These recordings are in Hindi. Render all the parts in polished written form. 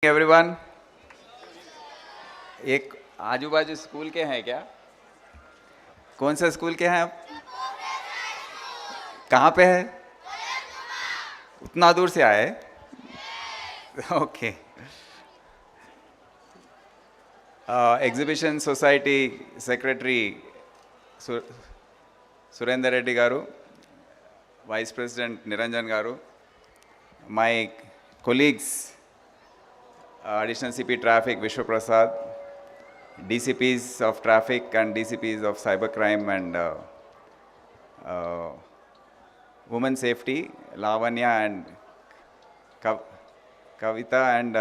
एवरीवन। एक आजू बाजू स्कूल के हैं क्या? कौन से स्कूल के हैं आप? कहाँ पे है? उतना दूर से आए? Okay. Exhibition society secretary Surender Reddy garu, vice president Niranjan garu, my colleagues, additional CP traffic Vishwa Prasad, DCPs of traffic and DCPs of cybercrime and women safety, Lavanya and Kavita and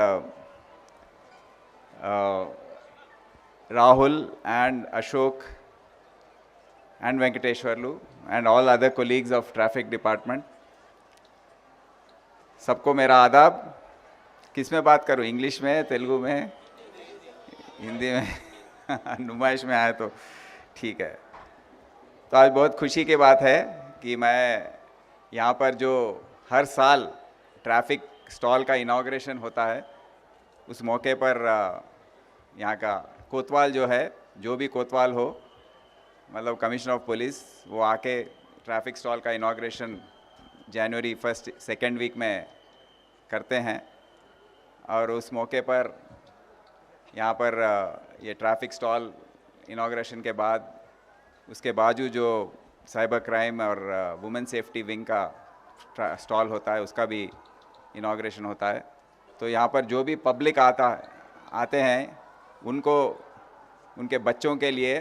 Rahul and Ashok and Venkateshwarlu and all other colleagues of traffic department. सबको मेरा आदाब। किस में बात करूं? इंग्लिश में, तेलुगु में, हिंदी में? नुमाइश में आए तो ठीक है। तो आज बहुत खुशी की बात है कि मैं यहाँ पर जो हर साल ट्रैफिक स्टॉल का इनॉग्रेशन होता है, उस मौके पर यहाँ का कोतवाल जो है, जो भी कोतवाल हो, मतलब कमिश्नर ऑफ पुलिस, वो आके ट्रैफिक स्टॉल का इनॉग्रेशन जनवरी 1st 2nd वीक में करते हैं। और उस मौके पर यहाँ पर ये ट्रैफिक स्टॉल इनॉग्रेशन के बाद, उसके बाजू जो साइबर क्राइम और वुमेन सेफ्टी विंग का स्टॉल होता है, उसका भी इनॉग्रेशन होता है। तो यहाँ पर जो भी पब्लिक आते हैं, उनको उनके बच्चों के लिए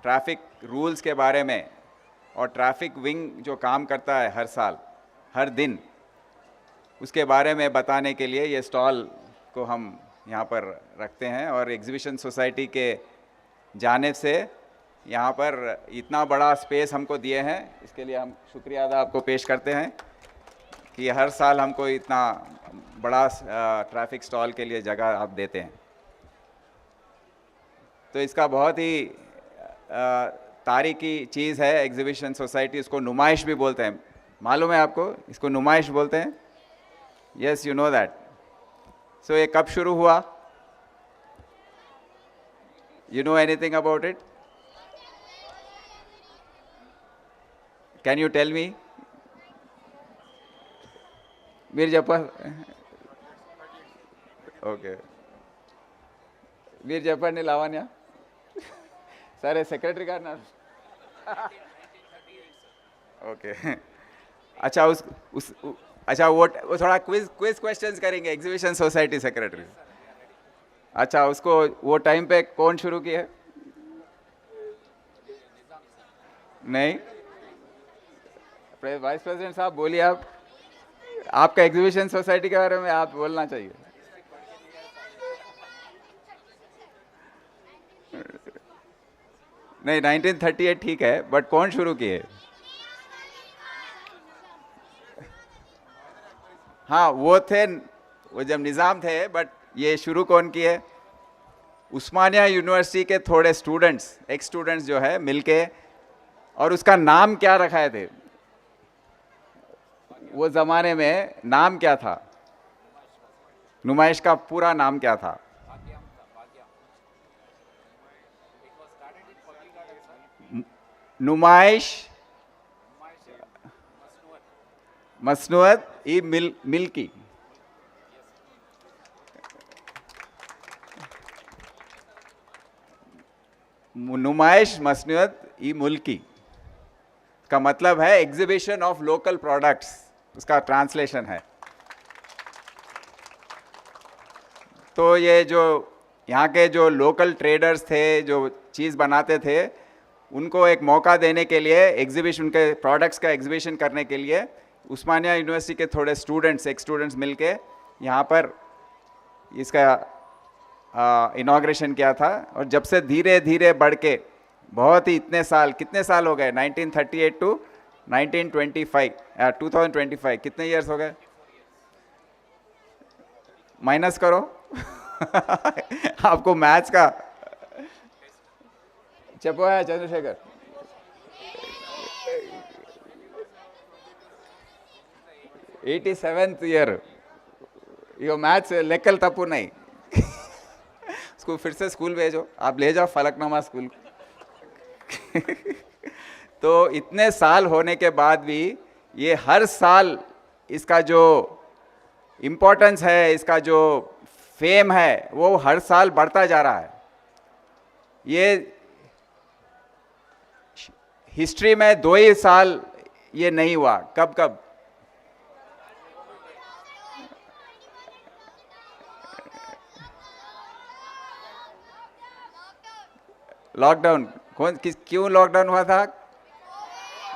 ट्रैफिक रूल्स के बारे में और ट्रैफिक विंग जो काम करता है हर साल हर दिन, उसके बारे में बताने के लिए ये स्टॉल को हम यहाँ पर रखते हैं। और एग्जीबिशन सोसाइटी के जानिब से यहाँ पर इतना बड़ा स्पेस हमको दिए हैं, इसके लिए हम शुक्रिया अदा आपको पेश करते हैं कि हर साल हमको इतना बड़ा ट्रैफिक स्टॉल के लिए जगह आप देते हैं। तो इसका बहुत ही तारीखी चीज़ है एग्जीबिशन सोसाइटी। इसको नुमाइश भी बोलते हैं, मालूम है आपको? इसको नुमाइश बोलते हैं। Yes, you know that. So ये कब शुरू हुआ? You know anything about it? Can you tell me? Mir Jafar, okay, Mir Jafar ने लावान्या सर सेक्रेटरी का ना? ओके। अच्छा, अच्छा वो थोड़ा क्विज क्वेश्चंस करेंगे एग्जीबिशन सोसाइटी सेक्रेटरी। अच्छा, उसको वो टाइम पे कौन शुरू किया? नहीं, वाइस प्रेसिडेंट साहब बोलिए। आप, आपका एग्जीबिशन सोसाइटी के बारे में आप बोलना चाहिए। नहीं, 1938 ठीक है, बट कौन शुरू किए? हाँ, वो थे, वो जब निज़ाम थे, बट ये शुरू कौन किए? उस्मानिया यूनिवर्सिटी के थोड़े स्टूडेंट्स, एक्स स्टूडेंट्स जो है मिलके। और उसका नाम क्या रखाए थे? वो ज़माने में नाम क्या था? नुमाइश का पूरा नाम क्या था? नुमाइश मसनुअत ई मिल्की। नुमाइश मसनुअत ई मुल्की का मतलब है एग्जीबिशन ऑफ लोकल प्रोडक्ट्स, उसका ट्रांसलेशन है। तो ये जो यहाँ के जो लोकल ट्रेडर्स थे, जो चीज़ बनाते थे, उनको एक मौका देने के लिए, एग्जीबिशन, उनके प्रोडक्ट्स का एग्जीबिशन करने के लिए उस्मानिया यूनिवर्सिटी के थोड़े स्टूडेंट्स, एक्स स्टूडेंट्स मिलके यहाँ पर इसका इनॉग्रेशन किया था। और जब से धीरे धीरे बढ़ के बहुत ही इतने साल, कितने साल हो गए? 1938 टू 1925, 2025, कितने ईयर्स हो गए? माइनस करो। आपको मैथ्स का चपो है चंद्रशेखर। 87th ईयर यो मैथ्स लेकल तपू नहीं उसको फिर से स्कूल भेजो, आप ले जाओ फलकनुमा स्कूल तो इतने साल होने के बाद भी ये हर साल इसका जो इम्पोर्टेंस है, इसका जो फेम है, वो हर साल बढ़ता जा रहा है। ये हिस्ट्री में 2 ही साल ये नहीं हुआ। कब कब? लॉकडाउन। क्यों लॉकडाउन हुआ था?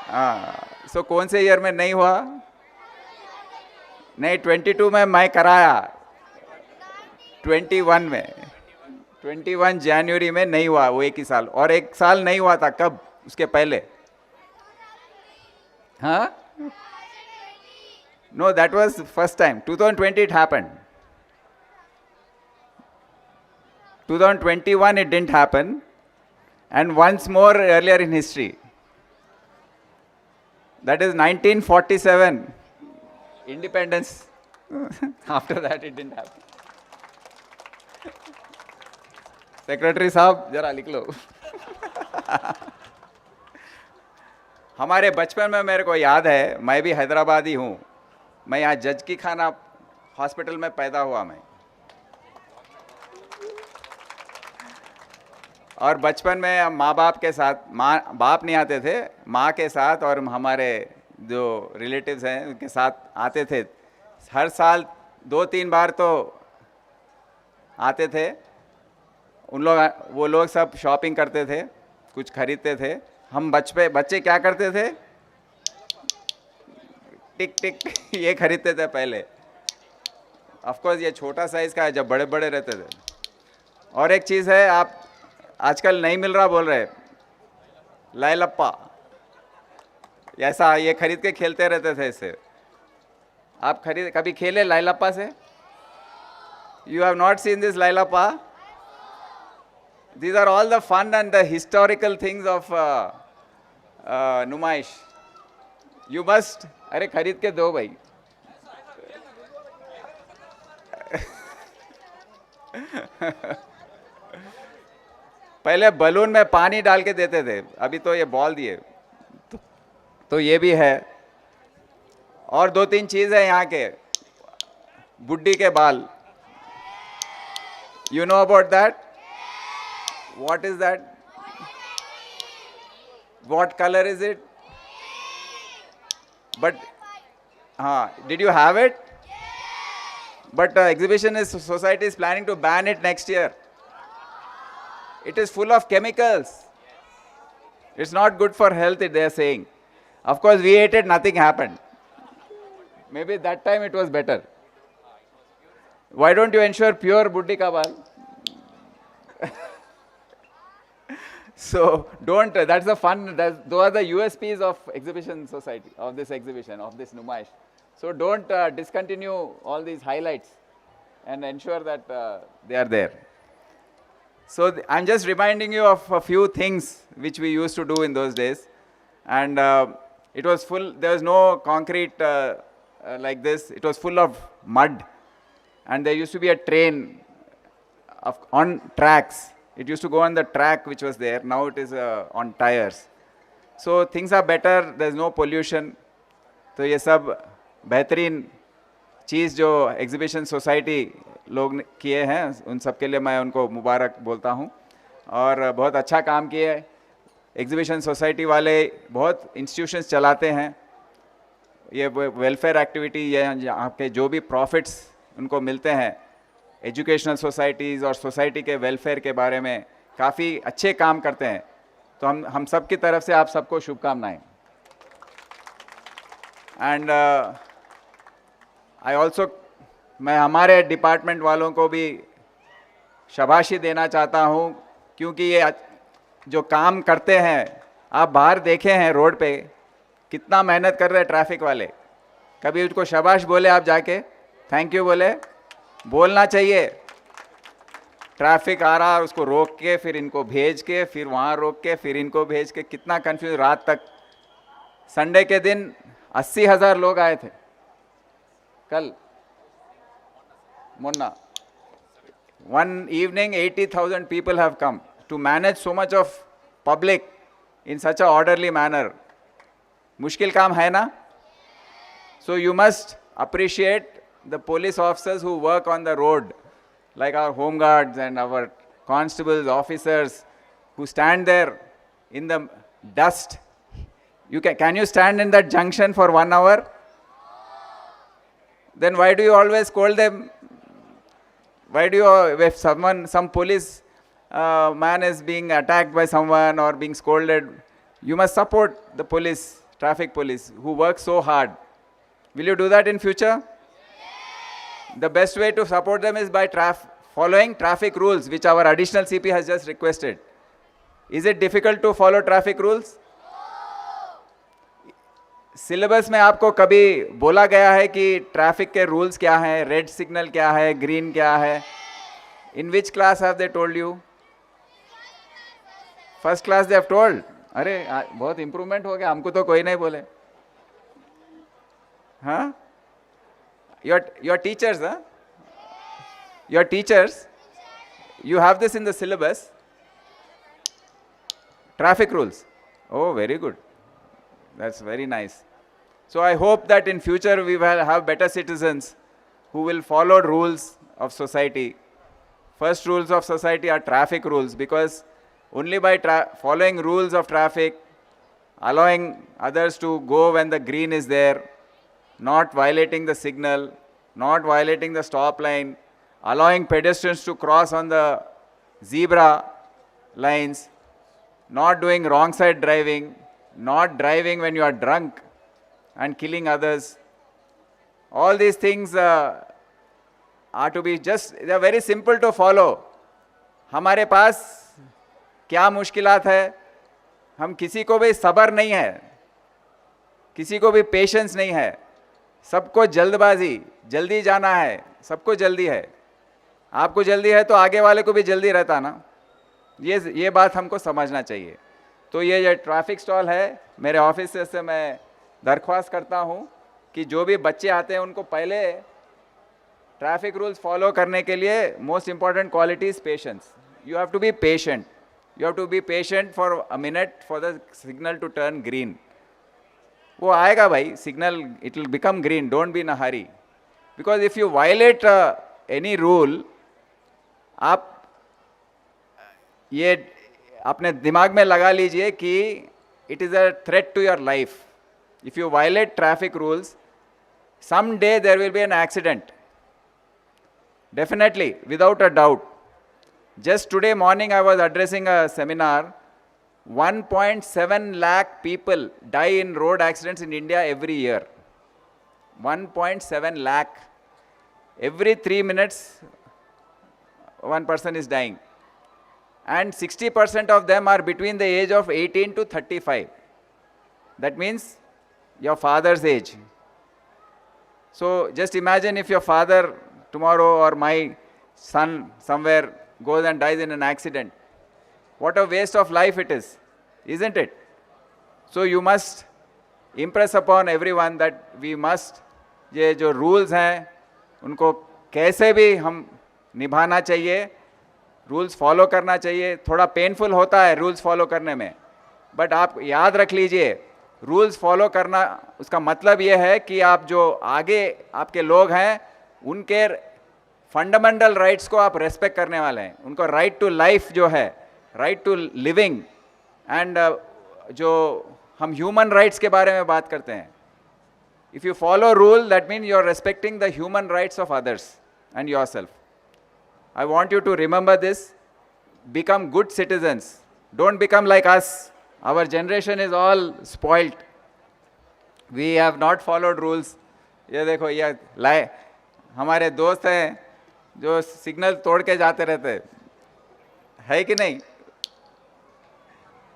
हाँ, सो कौन से ईयर में नहीं हुआ? नहीं, 22 में मैं कराया, 21 में, 21 जनवरी में नहीं हुआ वो, एक ही साल। और एक साल नहीं हुआ था कब? उसके पहले। हाँ, no, that was first time. 2020 it happened. 2021 it didn't happen, and once more earlier in history, that is 1947 independence. After that it didn't happen. Secretary साहब जरा लिख लो हमारे बचपन में मेरे को याद है, मैं भी हैदराबादी हूँ, मैं यहाँ जज की खाना हॉस्पिटल में पैदा हुआ मैं। और बचपन में माँ बाप के साथ, बाप नहीं आते थे, माँ के साथ और हमारे जो रिलेटिव्स हैं उनके साथ आते थे। हर साल 2-3 बार तो आते थे उन लोग। वो लोग सब शॉपिंग करते थे, कुछ खरीदते थे। हम बच्चे क्या करते थे? टिक टिक ये खरीदते थे पहले। ऑफ कोर्स ये छोटा साइज का है, जब बड़े बड़े रहते थे। और एक चीज़ है, आप आजकल नहीं मिल रहा बोल रहे, लाइलप्पा, ऐसा ये खरीद के खेलते रहते थे इससे। आप कभी खेले लाइलप्पा से? You have not seen this लाइलप्पा? These are all the fun and the historical things of नुमाइश. You must, अरे खरीद के दो भाई पहले बलून में पानी डाल के देते थे, अभी तो ये बॉल दिए। तो ये भी है। और 2-3 चीज है यहाँ के, बुड्ढी के बाल। You know about that? What is that? What color is it? But, did you have it? But exhibition society is planning to ban it next year. It is full of chemicals. It's not good for health, they are saying. Of course, we ate it, nothing happened. Maybe that time it was better. Why don't you ensure pure buddhi ka bal? So don't, that's the fun, those are the USPs of exhibition society, of this exhibition, of this Numaish. So don't discontinue all these highlights and ensure that they are there. So I'm just reminding you of a few things which we used to do in those days. And it was full, there was no concrete like this, it was full of mud. And there used to be a train on tracks. It used to go on the track which was there. Now it is on tires. So things are better. There's no pollution. तो ये सब बेहतरीन चीज़ जो एग्जीबिशन सोसाइटी लोग किए हैं, उन सब के लिए मैं उनको मुबारक बोलता हूँ। और बहुत अच्छा काम किए। एग्जीबिशन सोसाइटी वाले बहुत इंस्टीट्यूशंस चलाते हैं। ये वेलफेयर एक्टिविटी, ये आपके जो भी प्रॉफिट्स उनको मिलते हैं, एजुकेशनल सोसाइटीज़ और सोसाइटी के वेलफेयर के बारे में काफ़ी अच्छे काम करते हैं। तो हम सब की तरफ से आप सबको शुभकामनाएं। एंड आई ऑल्सो, मैं हमारे डिपार्टमेंट वालों को भी शाबाशी देना चाहता हूँ, क्योंकि ये जो काम करते हैं, आप बाहर देखे हैं रोड पे कितना मेहनत कर रहे हैं ट्रैफिक वाले। कभी उसको शाबाश बोले आप जाके, थैंक यू बोले, बोलना चाहिए। ट्रैफिक आ रहा है, उसको रोक के, फिर इनको भेज के, फिर वहाँ रोक के, फिर इनको भेज के, कितना कंफ्यूज। रात तक, संडे के दिन 80,000 लोग आए थे कल। Monna. One evening, 80,000 people have come to manage so much of public in such a orderly manner. Mushkil kaam hai na? So you must appreciate the police officers who work on the road, like our home guards and our constables, officers who stand there in the dust. Can you stand in that junction for 1 hour? Then why do you always scold them? Why do you, if some police man is being attacked by someone or being scolded, you must support the police, traffic police, who work so hard. Will you do that in future? Yes. The best way to support them is by following traffic rules, which our additional CP has just requested. Is it difficult to follow traffic rules? Syllabus में आपको कभी बोला गया है कि ट्रैफिक के रूल्स क्या हैं, रेड सिग्नल क्या है, ग्रीन क्या है? In which class have they told you? First class they have told. अरे बहुत इंप्रूवमेंट हो गया, हमको तो कोई नहीं बोले. हाँ, योर टीचर्स, हाँ, your teachers, you have this in the syllabus, traffic rules. Oh, very good. That's very nice. So I hope that in future we will have better citizens who will follow rules of society. First rules of society are traffic rules, because only by following rules of traffic, allowing others to go when the green is there, not violating the signal, not violating the stop line, allowing pedestrians to cross on the zebra lines, not doing wrong side driving, not driving when you are drunk and killing others. All these things are to be they are very simple to follow. हमारे पास क्या मुश्किलात है? हम किसी को भी सब्र नहीं है, किसी को भी पेशेंस नहीं है, सबको जल्दबाजी, जल्दी जाना है, सबको जल्दी है. आपको जल्दी है तो आगे वाले को भी जल्दी रहता ना. ये बात हमको समझना चाहिए. तो ये ट्रैफिक स्टॉल है, मेरे ऑफिस से मैं दरख्वास्त करता हूँ कि जो भी बच्चे आते हैं उनको पहले ट्रैफिक रूल्स फॉलो करने के लिए most important quality is patience. You have to be patient. You have to be patient for a minute for the signal to turn green. वो आएगा भाई signal, it will become green. Don't be in a hurry, because if you violate any rule, आप ये अपने दिमाग में लगा लीजिए कि it is a threat to your life. If you violate traffic rules, some day there will be an accident, definitely, without a doubt. Just today morning I was addressing a seminar. 1.7 lakh people die in road accidents in India every year. 1.7 lakh. Every 3 minutes one person is dying, and 60% of them are between the age of 18 to 35. That means your father's age. So just imagine if your father tomorrow or my son somewhere goes and dies in an accident. What a waste of life it is, isn't it? So you must impress upon everyone that we must, ये जो rules हैं उनको कैसे भी हम निभाना चाहिए, रूल्स फॉलो करना चाहिए. थोड़ा पेनफुल होता है रूल्स फॉलो करने में, बट आप याद रख लीजिए, रूल्स फॉलो करना उसका मतलब ये है कि आप जो आगे आपके लोग हैं उनके फंडामेंटल राइट्स को आप रेस्पेक्ट करने वाले हैं. उनको राइट टू लाइफ जो है, राइट टू लिविंग, एंड जो हम ह्यूमन राइट्स के बारे में बात करते हैं, if you follow rule that mean you are respecting the human rights of others and yourself. I want you to remember this. Become good citizens. Don't become like us. Our generation is all spoilt. We have not followed rules. ये देखो, ये हमारे दोस्त हैं जो सिग्नल तोड़ के जाते रहते है कि नहीं?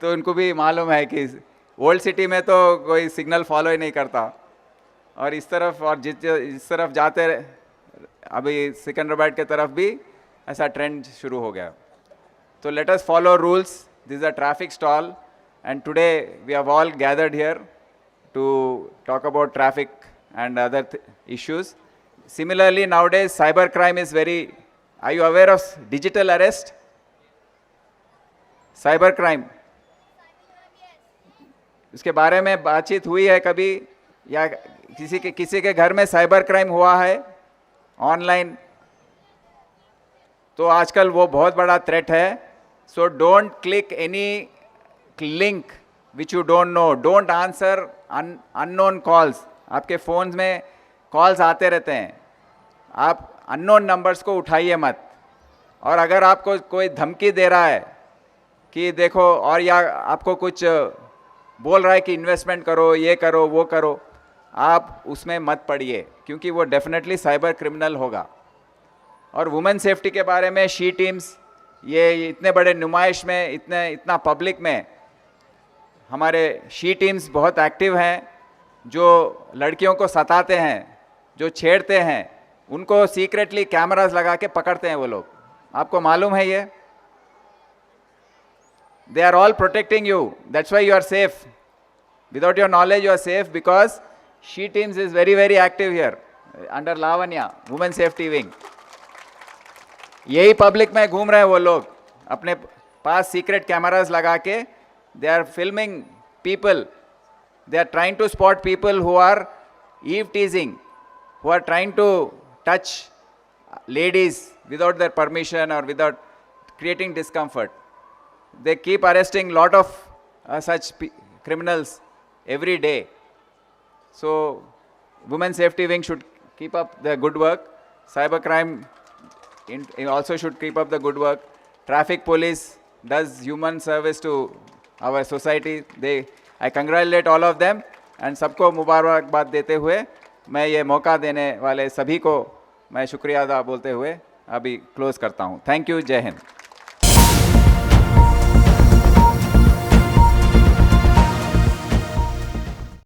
तो उनको भी मालूम है कि ओल्ड सिटी में तो कोई सिग्नल फॉलो ही नहीं करता, और इस तरफ और जिस तरफ जाते अभी सिकंदराबाद के तरफ भी ऐसा ट्रेंड शुरू हो गया. तो let us follow rules. This is a traffic stall, and today we have all gathered here to talk about traffic and other issues. Similarly, nowadays cyber crime is very. Are you aware of digital arrest? Cyber crime. इसके बारे में बातचीत हुई है कभी, या किसी के घर में साइबर क्राइम हुआ है ऑनलाइन? तो आजकल वो बहुत बड़ा थ्रेट है. So don't click any link which you don't know. Don't answer unknown calls. आपके फोन में कॉल्स आते रहते हैं, आप अननोन नंबर्स को उठाइए मत. और अगर आपको कोई धमकी दे रहा है कि देखो, और या आपको कुछ बोल रहा है कि इन्वेस्टमेंट करो, ये करो, वो करो, आप उसमें मत पड़िए, क्योंकि वो डेफिनेटली साइबर क्रिमिनल होगा. और वुमेन सेफ्टी के बारे में शी टीम्स, ये इतने बड़े नुमाइश में, इतना पब्लिक में हमारे शी टीम्स बहुत एक्टिव हैं. जो लड़कियों को सताते हैं, जो छेड़ते हैं, उनको सीक्रेटली कैमरास लगा के पकड़ते हैं वो लोग. आपको मालूम है ये? They are all protecting you. That's why you are safe. Without your knowledge, you are safe because she teams is very, very active here under Lavanya, Women Safety Wing. यही पब्लिक में घूम रहे हैं वो लोग, अपने पास सीक्रेट कैमरास लगा के. They are filming people. They are trying to spot people who are eve teasing, who are trying to touch ladies without their permission or without creating discomfort. They keep arresting lot of such criminals every day. So Women Safety Wing should keep up the good work. Cybercrime also should keep up the good work. Traffic police does human service to our society. I congratulate all of them and सबको मुबारकबाद देते हुए मैं ये मौका देने वाले सभी को मैं शुक्रिया अदा बोलते हुए अभी क्लोज करता हूँ. Thank you. जय हिंद.